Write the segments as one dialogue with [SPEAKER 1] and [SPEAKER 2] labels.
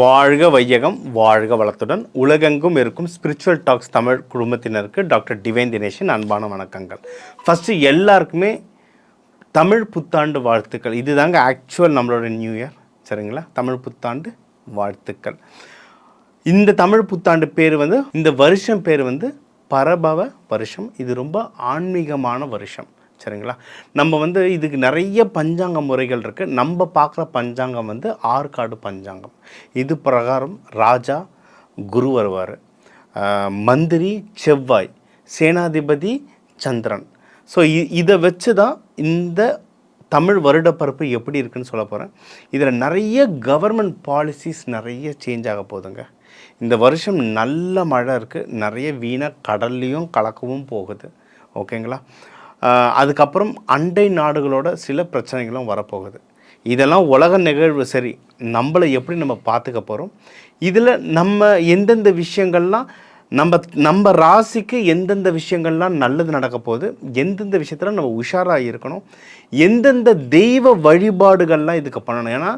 [SPEAKER 1] வாழ்க வையகம் வாழ்க வளத்துடன் உலகெங்கும் இருக்கும் ஸ்பிரிச்சுவல் டாக்ஸ் தமிழ் குடும்பத்தினருக்கு டாக்டர் டிவைன் தினேஷன் அன்பான வணக்கங்கள். ஃபஸ்ட்டு எல்லாருக்குமே தமிழ் புத்தாண்டு வாழ்த்துக்கள். இது தாங்க ஆக்சுவல் நம்மளோட நியூ இயர், சரிங்களா? தமிழ் புத்தாண்டு வாழ்த்துக்கள். இந்த தமிழ் புத்தாண்டு பேர் இந்த வருஷம் பேர் பரபவ வருஷம். இது ரொம்ப ஆன்மீகமான வருஷம், சரிங்களா? நம்ம இதுக்கு நிறைய பஞ்சாங்க முறைகள் இருக்குது. நம்ம பார்க்குற பஞ்சாங்கம் ஆற்காடு பஞ்சாங்கம். இது பிரகாரம் ராஜா குரு வருவார், மந்திரி செவ்வாய், சேனாதிபதி சந்திரன். ஸோ இதை வச்சு தான் இந்த தமிழ் வருடப்பரப்பு எப்படி இருக்குன்னு சொல்ல போகிறேன். இதில் நிறைய கவர்மெண்ட் பாலிசிஸ் நிறைய சேஞ்ச் ஆக போகுதுங்க. இந்த வருஷம் நல்ல மழை இருக்குது, நிறைய வீணாக கடல்லையும் கலக்கவும் போகுது, ஓகேங்களா? அதுக்கப்புறம் அண்டை நாடுகளோட சில பிரச்சனைகளும் வரப்போகுது. இதெல்லாம் உலக நிகழ்வு. சரி, நம்மளை எப்படி நம்ம பார்த்துக்க போகிறோம், இதில் நம்ம எந்தெந்த விஷயங்கள்லாம் நம்ம ராசிக்கு எந்தெந்த விஷயங்கள்லாம் நல்லது நடக்க போகுது, எந்தெந்த விஷயத்தில் நம்ம உஷாராக இருக்கணும், எந்தெந்த தெய்வ வழிபாடுகள்லாம் இதுக்கு பண்ணணும். ஏன்னா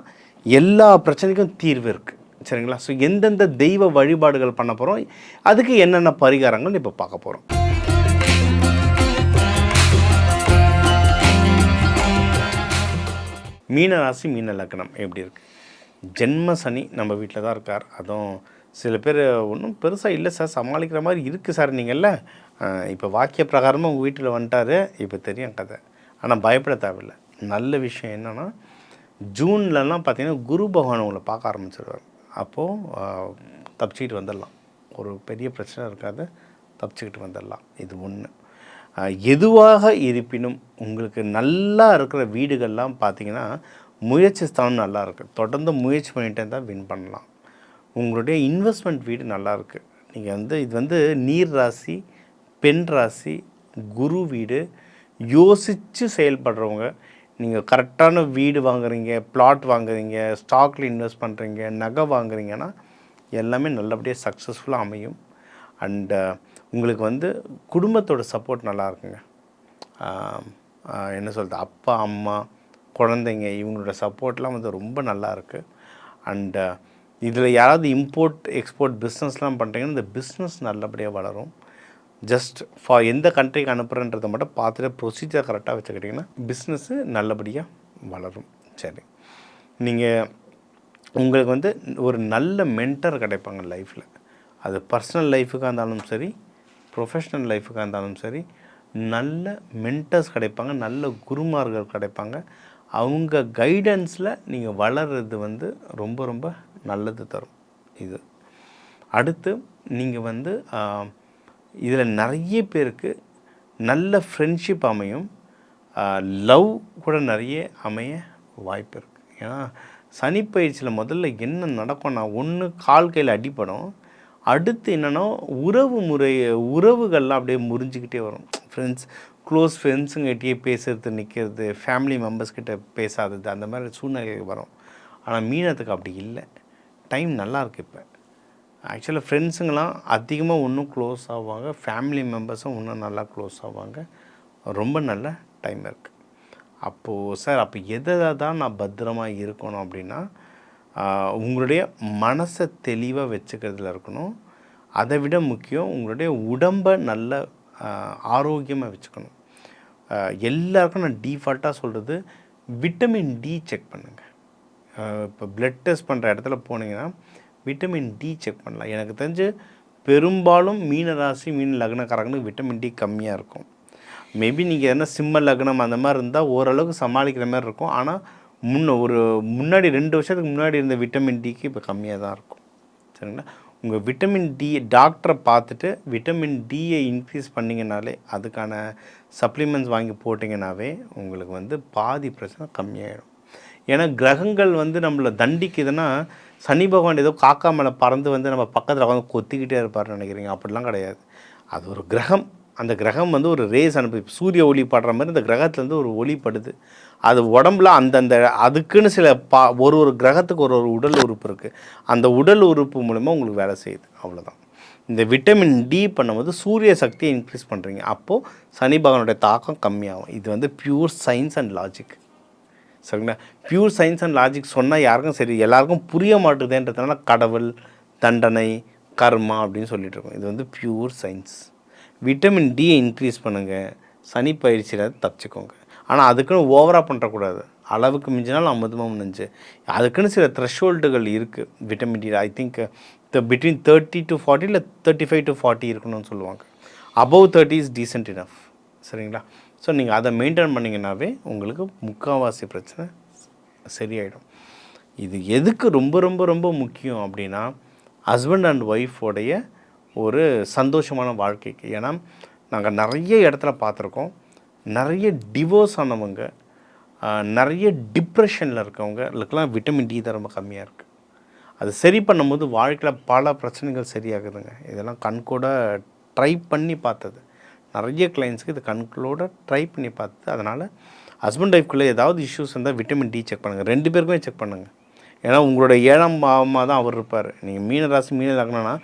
[SPEAKER 1] எல்லா பிரச்சனைக்கும் தீர்வு இருக்குது, சரிங்களா? ஸோ எந்தெந்த தெய்வ வழிபாடுகள் பண்ண போகிறோம், அதுக்கு என்னென்ன பரிகாரங்கள் இப்போ பார்க்க போகிறோம். மீன ராசி மீன லக்னம் எப்படி இருக்குது? ஜென்ம சனி நம்ம வீட்டில் தான் இருக்கார். அதுவும் சில பேர் ஒன்றும் பெருசாக இல்லை சார், சமாளிக்கிற மாதிரி இருக்குது சார் நீங்கள்ல, இப்போ வாக்கிய பிரகாரமாக உங்கள் வீட்டில் வந்துட்டார், இப்போ தெரியும் கதை. ஆனால் பயப்பட தேவையில்லை. நல்ல விஷயம் என்னென்னா, ஜூன்லலாம் பார்த்திங்கன்னா குரு பகவான் உங்களை பார்க்க ஆரம்பிச்சிடுவார். அப்போது தப்பிச்சிக்கிட்டு வந்துடலாம், ஒரு பெரிய பிரச்சனை இருக்காது, தப்பிச்சுக்கிட்டு வந்துடலாம். இது ஒன்று. எதுவாக இருப்பினும் உங்களுக்கு நல்லா இருக்கிற வீடுகள்லாம் பார்த்திங்கன்னா முயற்சி ஸ்தானம் நல்லா இருக்குது. தொடர்ந்து முயற்சி பண்ணிகிட்டே தான் வின் பண்ணலாம். உங்களுடைய இன்வெஸ்ட்மெண்ட் வீடு நல்லா இருக்குது. நீங்கள் இது நீர் ராசி, பெண் ராசி, குரு வீடு. யோசித்து செயல்படுறவங்க, நீங்கள் கரெக்டான வீடு வாங்குறீங்க, பிளாட் வாங்குறீங்க, ஸ்டாக்கில் இன்வெஸ்ட் பண்ணுறீங்க, நகை வாங்குறீங்கன்னா எல்லாமே நல்லபடியாக சக்ஸஸ்ஃபுல்லாக அமையும். அண்டு உங்களுக்கு குடும்பத்தோட சப்போர்ட் நல்லா இருக்குங்க. என்ன சொல்கிறது, அப்பா அம்மா குழந்தைங்க இவங்களோட சப்போர்ட்லாம் ரொம்ப நல்லா இருக்குது. அண்டு இதில் யாராவது இம்போர்ட் எக்ஸ்போர்ட் பிஸ்னஸ்லாம் பண்ணுறீங்கன்னா இந்த பிஸ்னஸ் நல்லபடியாக வளரும். ஜஸ்ட் ஃபார் எந்த கண்ட்ரிக்கு அனுப்புகிறன்றதை மட்டும் பார்த்துட்டு ப்ரொசீஜர் கரெக்டாக வச்சுக்கிட்டிங்கன்னா பிஸ்னஸ்ஸு நல்லபடியாக வளரும். சரி, நீங்கள் உங்களுக்கு ஒரு நல்ல மென்டர் கிடைப்பாங்க லைஃப்பில். அது பர்சனல் லைஃபுக்காக இருந்தாலும் சரி, ப்ரொஃபஷ்னல் லைஃபுக்காக இருந்தாலும் சரி, நல்ல மென்டர்ஸ் கிடைப்பாங்க, நல்ல குருமார்கள் கிடைப்பாங்க. அவங்க கைடன்ஸில் நீங்கள் வளர்கிறது ரொம்ப ரொம்ப நல்லது தரும். இது அடுத்து நீங்கள் இதில் நிறைய பேருக்கு நல்ல ஃப்ரெண்ட்ஷிப் அமையும், லவ் கூட நிறைய அமைய வாய்ப்பு இருக்குது. ஏன்னா சனிப்பயிற்சியில் முதல்ல என்ன நடக்கும்னா, ஒன்று கால் கையில் அடிப்படும், அடுத்து என்னென்னா உறவுகள்லாம் அப்படியே முறிஞ்சிக்கிட்டே வரும். க்ளோஸ் ஃப்ரெண்ட்ஸுங்கிட்டே பேசுகிறது நிற்கிறது, ஃபேமிலி மெம்பர்ஸ்கிட்ட பேசாதது, அந்த மாதிரி சூழ்நிலைகள் வரும். ஆனால் மீனத்துக்கு அப்படி இல்லை, டைம் நல்லாயிருக்கு. இப்போ ஆக்சுவலாக ஃப்ரெண்ட்ஸுங்களாம் அதிகமாக இன்னும் க்ளோஸ் ஆவாங்க, ஃபேமிலி மெம்பர்ஸும் இன்னும் நல்லா க்ளோஸ் ஆவாங்க. ரொம்ப நல்ல டைம் இருக்குது. அப்போது சார், அப்போ எதை தான் நான் பத்திரமாக இருக்கணும் அப்படின்னா, உங்களுடைய மனசை தெளிவாக வச்சுக்கிறதுல இருக்கணும். அதை விட முக்கியம் உங்களுடைய உடம்பை நல்ல ஆரோக்கியமாக வச்சுக்கணும். எல்லாருக்கும் நான் டீஃபால்ட்டாக சொல்கிறது, விட்டமின் டி செக் பண்ணுங்கள். இப்போ பிளட் டெஸ்ட் பண்ணுற இடத்துல போனீங்கன்னா விட்டமின் டி செக் பண்ணலாம். எனக்கு தெரிஞ்சு பெரும்பாலும் மீன ராசி மீன லக்னக்காரங்களுக்கு விட்டமின் டி கம்மியாக இருக்கும். மேபி நீங்கள் என்ன சிம்ம லக்னம் அந்த மாதிரி இருந்தால் ஓரளவுக்கு சமாளிக்கிற மாதிரி இருக்கும். ஆனால் முன்னாடி 2 வருஷத்துக்கு முன்னாடி இருந்த விட்டமின் டிக்கு இப்போ கம்மியாக தான் இருக்கும், சரிங்களா? உங்கள் விட்டமின் டி டாக்டரை பார்த்துட்டு விட்டமின் டியை இன்க்ரீஸ் பண்ணிங்கனாலே, அதுக்கான சப்ளிமெண்ட்ஸ் வாங்கி போட்டிங்கனாவே உங்களுக்கு பாதி பிரச்சனை கம்மியாயிடும். ஏன்னா கிரகங்கள் நம்மளை தண்டிக்குதுன்னா, சனி பகவான் ஏதோ காக்கா மேலே பறந்து நம்ம பக்கத்தில் உட்காந்து கொத்திக்கிட்டே இருப்பார்னு நினைக்கிறீங்க. அப்படிலாம் கிடையாது. அது ஒரு கிரகம். அந்த கிரகம் ஒரு ரேஸ் அனுப்புது. சூரிய ஒளி படுற மாதிரி இந்த கிரகத்துலேருந்து ஒரு ஒளி படுது. அது உடம்புல அந்தந்த அதுக்குன்னு சில ஒரு கிரகத்துக்கு ஒரு உடல் உறுப்பு இருக்குது. அந்த உடல் உறுப்பு மூலமாக உங்களுக்கு வேலை செய்யுது, அவ்வளோதான். இந்த விட்டமின் டி பண்ணும்போது சூரிய சக்தியை இன்க்ரீஸ் பண்ணுறீங்க. அப்போது சனி பகவானுடைய தாக்கம் கம்மியாகும். இது பியூர் சயின்ஸ் அண்ட் லாஜிக், சரிங்களா? பியூர் சயின்ஸ் அண்ட் லாஜிக் சொன்னால் யாருக்கும் சரி எல்லாருக்கும் புரிய மாட்டுதுன்றதுனால கடவுள், தண்டனை, கர்மா அப்படின்னு சொல்லிட்டு இருக்கோம். இது வந்து பியூர் சயின்ஸ். விட்டமின் டியை இன்க்ரீஸ் பண்ணுங்கள், சனி பயிற்சியில் தப்பிச்சுக்கோங்க. ஆனால் அதுக்குன்னு ஓவராக பண்ணுறக்கூடாது. அளவுக்கு மிஞ்சினால் அமுதமும் நஞ்சு. அதுக்குன்னு சில த்ரெஷ்ஹோல்டுகள் இருக்குது vitamin D. I think between 30 to 40 இல்லை 35 to 40 இருக்கணும்னு சொல்லுவாங்க. Above 30 is decent enough. சரிங்களா? ஸோ நீங்கள் அதை மெயின்டைன் பண்ணிங்கன்னாவே உங்களுக்கு முக்கால்வாசி பிரச்சனை சரியாயிடும். இது எதுக்கு ரொம்ப ரொம்ப ரொம்ப முக்கியம் அப்படின்னா, ஹஸ்பண்ட் அண்ட் ஒய்ஃபோடைய ஒரு சந்தோஷமான வாழ்க்கைக்கு. ஏன்னா நாங்கள் நிறைய இடத்துல பார்த்துருக்கோம், நிறைய டிவோர்ஸ் ஆனவங்க, நிறைய டிப்ரெஷனில் இருக்கவங்களுக்கெல்லாம் விட்டமின் டி தான் ரொம்ப கம்மியாக இருக்குது. அது சரி பண்ணும்போது வாழ்க்கையில் பல பிரச்சனைகள் சரியாகுதுங்க. இதெல்லாம் கண்கூட ட்ரை பண்ணி பார்த்தது. நிறைய கிளைண்ட்ஸுக்கு இது கண்களோட ட்ரை பண்ணி பார்த்தது. அதனால் ஹஸ்பண்ட் ஒய்ஃப்குள்ளே ஏதாவது இஷ்யூஸ் இருந்தால் விட்டமின் டி செக் பண்ணுங்கள். 2 பேருக்குமே செக் பண்ணுங்கள். ஏன்னா உங்களோட 7ஆம் பாவமாக தான் அவர் இருப்பார். நீங்கள் மீன ராசி மீன லக்னம்னா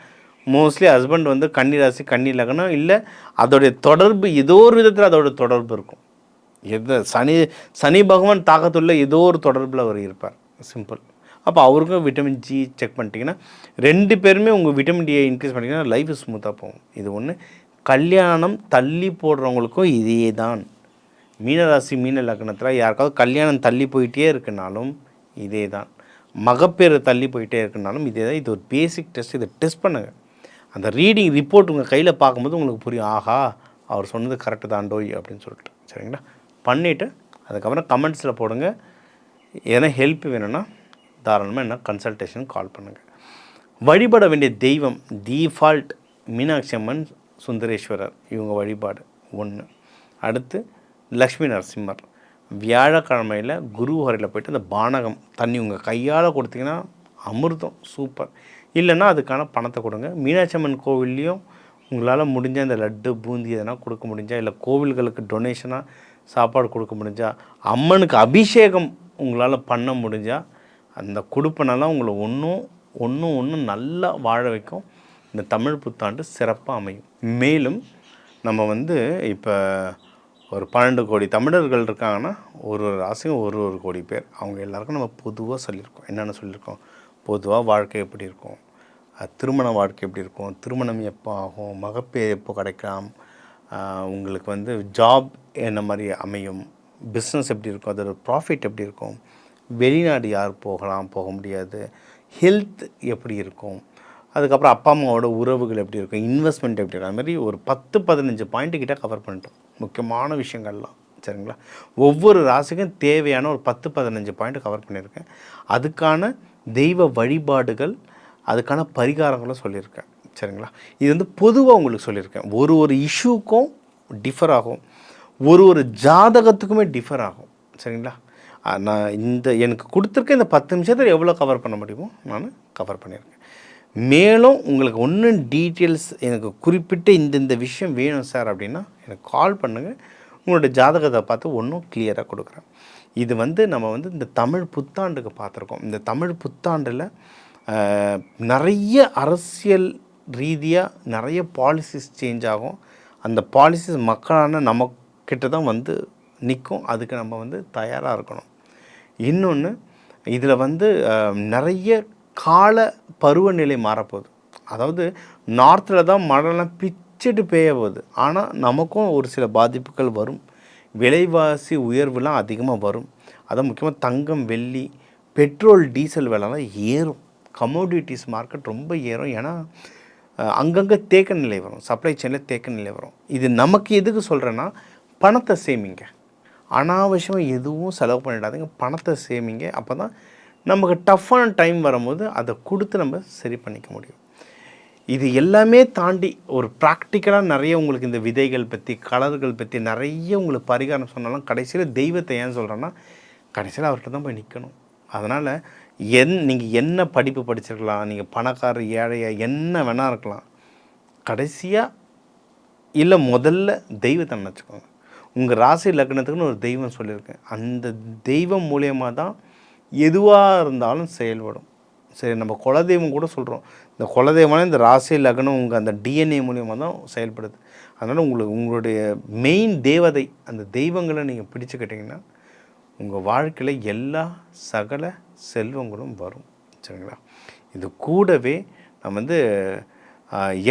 [SPEAKER 1] மோஸ்ட்லி ஹஸ்பண்ட் வந்து கன்னி ராசி கன்னி லக்னம், இல்லை அதோடைய தொடர்பு ஏதோ ஒரு விதத்தில் அதோட தொடர்பு இருக்கும். சனி பகவான் தாக்கத்துள்ள ஏதோ ஒரு தொடர்பில் அவர் இருப்பார். சிம்பிள். அப்போ அவருக்கும் விட்டமின் ஜி செக் பண்ணிட்டீங்கன்னா 2 பேருமே உங்கள் விட்டமின் டியை இன்க்ரீஸ் பண்ணிட்டீங்கன்னா லைஃப் ஸ்மூத்தாக போகும். இது ஒன்று. கல்யாணம் தள்ளி போடுறவங்களுக்கும் இதே தான். மீனராசி மீன லக்னத்தில் யாருக்காவது கல்யாணம் தள்ளி போயிட்டே இருக்குனாலும் இதே தான். மகப்பேறு தள்ளி போயிட்டே இருக்குனாலும் இதே தான். இது ஒரு பேசிக் டெஸ்ட். இதை டெஸ்ட் பண்ணுங்கள். அந்த ரீடிங் ரிப்போர்ட் உங்கள் கையில் பார்க்கும்போது உங்களுக்கு புரியும், ஆஹா அவர் சொன்னது கரெக்டு தாண்டோய் அப்படின்னு சொல்லிட்டு. சரிங்களா? பண்ணிவிட்டு அதுக்கப்புறம் கமெண்ட்ஸில் போடுங்க. ஏன்னா ஹெல்ப் வேணும்னா தாராளமாக என்ன கன்சல்டேஷன் கால் பண்ணுங்கள். வழிபட வேண்டிய தெய்வம் டிஃபால்ட் மீனாட்சி அம்மன், சுந்தரேஸ்வரர், இவங்க வழிபாடு ஒன்று. அடுத்து லக்ஷ்மி நரசிம்மர். வியாழக்கிழமையில் குரு ஹோரையில் போய்ட்டு அந்த பானகம் தண்ணி உங்கள் கையால் கொடுத்தீங்கன்னா அமிர்தம் சூப்பர். இல்லைன்னா அதுக்கான பணத்தை கொடுங்க. மீனாட்சி அம்மன் கோவில்லையும் உங்களால் முடிஞ்சால் இந்த லட்டு பூந்தி எதனா கொடுக்க முடிஞ்சால், இல்லை கோவில்களுக்கு டொனேஷனாக சாப்பாடு கொடுக்க முடிஞ்சால், அம்மனுக்கு அபிஷேகம் உங்களால் பண்ண முடிஞ்சால், அந்த கொடுப்பனெல்லாம் உங்களை ஒன்றும் நல்லா வாழ வைக்கும். இந்த தமிழ் புத்தாண்டு சிறப்பாக அமையும். மேலும் நம்ம வந்து இப்போ ஒரு 12 கோடி தமிழர்கள் இருக்காங்கன்னா ஒரு ராசியும் ஒரு கோடி பேர். அவங்க எல்லாருக்கும் நம்ம பொதுவாக சொல்லியிருக்கோம். என்னென்ன சொல்லியிருக்கோம்? பொதுவாக வாழ்க்கை எப்படி இருக்கும், திருமண வாழ்க்கை எப்படி இருக்கும், திருமணம் எப்போ ஆகும், மகப்பேறு எப்போ கிடைக்கலாம், உங்களுக்கு வந்து ஜாப் என்ன மாதிரி அமையும், பிஸ்னஸ் எப்படி இருக்கும், அதோட ப்ராஃபிட் எப்படி இருக்கும், வெளிநாடு யார் போகலாம் போக முடியாது, ஹெல்த் எப்படி இருக்கும், அதுக்கப்புறம் அப்பா அம்மாவோட உறவுகள் எப்படி இருக்கும், இன்வெஸ்ட்மெண்ட் எப்படி இருக்கும், அது மாதிரி ஒரு 10-15 பாயிண்ட்டு கிட்டே கவர் பண்ணிட்டோம். முக்கியமான விஷயங்கள்லாம். சரிங்களா? ஒவ்வொரு ராசிக்கும் தேவையான ஒரு 10-15 பாயிண்ட் கவர் பண்ணியிருக்கேன். அதுக்கான தெய்வ வழிபாடுகள், அதுக்கான பரிகாரங்களும் சொல்லியிருக்கேன். சரிங்களா? இது வந்து பொதுவாக உங்களுக்கு சொல்லியிருக்கேன். ஒரு இஷ்யூக்கும் டிஃபர் ஆகும், ஒரு ஜாதகத்துக்குமே டிஃபர் ஆகும். சரிங்களா? நான் எனக்கு கொடுத்துருக்க இந்த 10 நிமிஷத்தில் எவ்வளோ கவர் பண்ண முடியுமோ நான் கவர் பண்ணியிருக்கேன். மேலும் உங்களுக்கு ஒன்றும் டீட்டெயில்ஸ் எனக்கு குறிப்பிட்ட இந்த விஷயம் வேணும் சார் அப்படின்னா எனக்கு கால் பண்ணுங்கள். உங்களோட ஜாதகத்தை பார்த்து ஒன்றும் கிளியராக கொடுக்குறேன். இது வந்து நம்ம வந்து இந்த தமிழ் புத்தாண்டுக்கு பார்த்துருக்கோம். இந்த தமிழ் புத்தாண்டில் நிறைய அரசியல் ரீதியாக நிறைய பாலிசிஸ் சேஞ்ச் ஆகும். அந்த பாலிசிஸ் மக்களான நம்மக்கிட்ட தான் வந்து நிற்கும். அதுக்கு நம்ம வந்து தயாராக இருக்கணும். இன்னொன்று, இதில் வந்து நிறைய கால பருவநிலை மாறப்போகுது. அதாவது நார்த்தில் தான் மழைலாம் பிச்சுட்டு பெய்ய போகுது. ஆனால் நமக்கும் ஒரு சில பாதிப்புகள் வரும். விலைவாசி உயர்வுலாம் அதிகமாக வரும். அதான் முக்கியமாக தங்கம், வெள்ளி, பெட்ரோல், டீசல் விலைலாம் ஏறும். கமோடிட்டிஸ் மார்க்கெட் ரொம்ப ஏறும். ஏன்னா அங்கங்கே தேக்க நிலை வரும், சப்ளை செயினில் தேக்க நிலை வரும். இது நமக்கு எதுக்கு சொல்கிறேன்னா, பணத்தை சேமிங்க. அனாவசியமாக எதுவும் செலவு பண்ணிடாதீங்க. பணத்தை சேமிங்க. அப்போ தான் நமக்கு டஃப்பான டைம் வரும்போது அதை கொடுத்து நம்ம சரி பண்ணிக்க முடியும். இது எல்லாமே தாண்டி ஒரு ப்ராக்டிக்கலாக நிறைய உங்களுக்கு இந்த விதைகள் பற்றி, கலர்கள் பற்றி நிறைய உங்களுக்கு பரிகாரம் சொன்னாலும் கடைசியில் தெய்வத்தை ஏன் சொல்கிறேன்னா, கடைசியில் அவர்கிட்ட தான் போய் நிற்கணும். அதனால் நீங்கள் என்ன படிப்பு படிச்சிருக்கலாம், நீங்கள் பணக்காரர் ஏழையாக என்ன வேணால் இருக்கலாம், கடைசியாக இல்லை முதல்ல தெய்வத்தை நினச்சிக்கோங்க. உங்கள் ராசி லக்னத்துக்குன்னு ஒரு தெய்வம் சொல்லியிருக்கேன். அந்த தெய்வம் மூலியமாக தான் எதுவாக இருந்தாலும் செயல்படும். சரி, நம்ம குலதெய்வம் கூட சொல்கிறோம். இந்த குலதெய்வமான இந்த ராசி லக்னம் உங்கள் அந்த டிஎன்ஏ மூலியமாக தான் செயல்படுது. அதனால் உங்களுடைய மெயின் தேவதை, அந்த தெய்வங்களை நீங்கள் பிடிச்சிக்கிட்டிங்கன்னா உங்கள் வாழ்க்கையில் எல்லா சகல செல்வங்களும் வரும். சரிங்களா? இது கூடவே நான் வந்து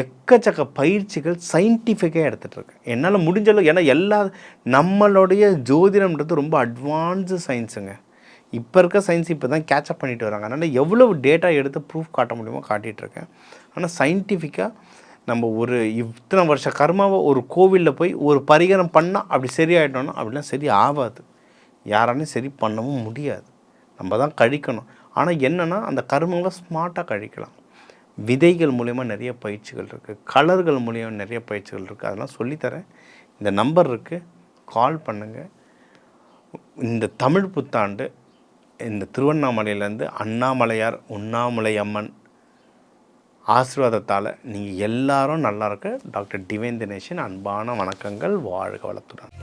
[SPEAKER 1] எக்கச்சக்க பயிற்சிகள் சயின்டிஃபிக்காக எடுத்துகிட்ருக்கேன். என்னால் முடிஞ்சளவு, ஏன்னா நம்மளுடைய ஜோதிடம்ன்றது ரொம்ப அட்வான்ஸு சயின்ஸுங்க. இப்போ இருக்க சயின்ஸ் இப்போ தான் கேட்சப் பண்ணிட்டு வராங்க. அதனால் எவ்வளவு டேட்டா எடுத்து ப்ரூஃப் காட்ட முடியுமோ காட்டிகிட்ருக்கேன். ஆனால் சயின்டிஃபிக்காக நம்ம ஒரு இத்தனை வருஷ கர்மாவை ஒரு கோவிலில் போய் ஒரு பரிகாரம் பண்ணால் அப்படி சரியாயிட்டோன்னா அப்படிலாம் சரி ஆகாது. யாராலையும் சரி பண்ணவும் முடியாது. நம்ம தான் கழிக்கணும். ஆனால் என்னென்னா அந்த கர்மங்களை ஸ்மார்ட்டாக கழிக்கலாம். விதைகள் மூலயமா நிறைய பயிற்சிகள் இருக்குது, கலர்கள் மூலிமா நிறைய பயிற்சிகள் இருக்குது. அதெல்லாம் சொல்லித்தரேன். இந்த நம்பர் இருக்குது, கால் பண்ணுங்கள். இந்த தமிழ் புத்தாண்டு இந்த திருவண்ணாமலையிலேருந்து அண்ணாமலையார் உண்ணாமலை அம்மன் ஆசீர்வாதத்தால் நீங்கள் எல்லாரும் நல்லா இருக்க டாக்டர் டிவைன் தினேஷின் அன்பான வணக்கங்கள். வாழ்க வளத்துடன்.